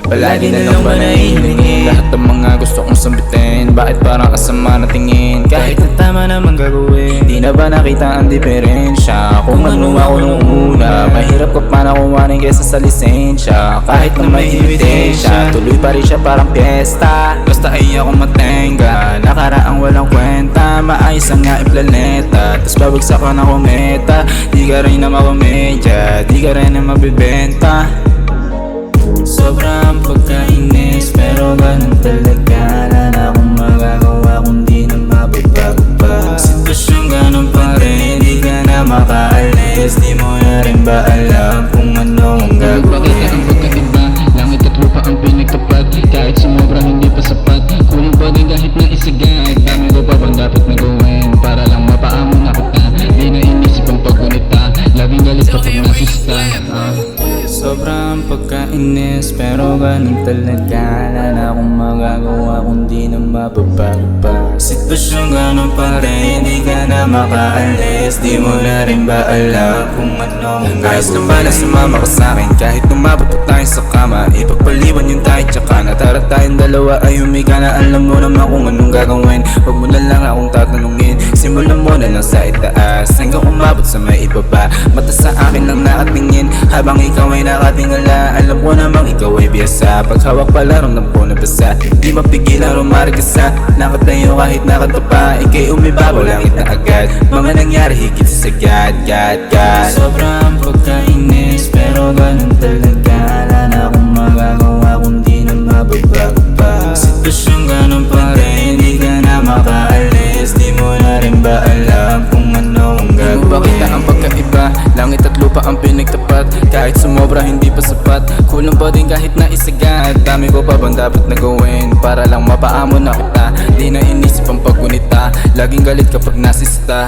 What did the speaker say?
palagi na lang ba naiingin? Lahat ng mga gusto kong sambitin, bakit parang kasama na tingin? Kahit na tama naman gagawin, di na ba nakita ang diferensya? Kung ano ako nung una, mahirap ka pa nakuhanin kesa sa lisensya. Kahit na may ebidensya, tuloy pa rin siya parang piyesta. Basta ay ako matenga, nakaraang walang kwenta. Maayos ang nga planeta, tas babagsak ka na kometa. Di ka rin na mapamedya, di ka rin na mabibenta. Sobrang pagkainis, pero ganun talaga. Wala na akong magagawa kundi na mababago pa. Sitwasyong ganun pa rin, di ka na makaalis. Di mo na rin ba alam kung ano ang gagawin? Bakit ang pagkaiba, langit at lupa ang pinagtapat. Kahit sumobra hindi pa sapat, kulang pa din kahit na isagad. Dami ko pa bang dapat na gawin para lang mapaamon ako ta. Di na inisip ang paggunita, laging galit kapag nasista. Sobrang pagkainis, pero ganun talaga. Wala na akong magagawa kundi na mababago pa. Sitwasyong ganun pa rin, di ka na makaalis. Di mo na rin ba alam kung ano ang gagawin? Ayos lang ba na sumama ka sa'kin kahit umabot pa tayo sa kama? Ipagpaliwan yung tayo tsaka natara tayong dalawa ay humiga na. Alam mo naman kung anong gagawin, huwag mo na lang akong tatanungin. Simulan mo na lang sa itaas hanggang umabot sa may ibaba. Mata sa akin lang nakatingin habang ikaw ay nakatingala. Alam ko namang ikaw ay biyasa, paghawak pala ram po nabasa. Di mapigilan rumaragasa, nakatayo kahit nakatapa. Ika'y umibabaw langit na agad, mga nangyari higit sa sagad. Sobrang pagkainis, pero ganun talaga. Wala na akong magagawa kundi na mababago pa. Sitwasyong ganun pa rin, di ka na makaalis. Di mo na rin ba alam kung ano ang gagawin? Bakit ang pagkaiba, langit at lupa ang pinagtapat. Kahit sumobra hindi pa sapat, kulang pa din kahit na isagad. Dami ko pa bang dapat na gawin para lang mapaamon na kita? Di na inisip ang paggunita, laging galit kapag nasista.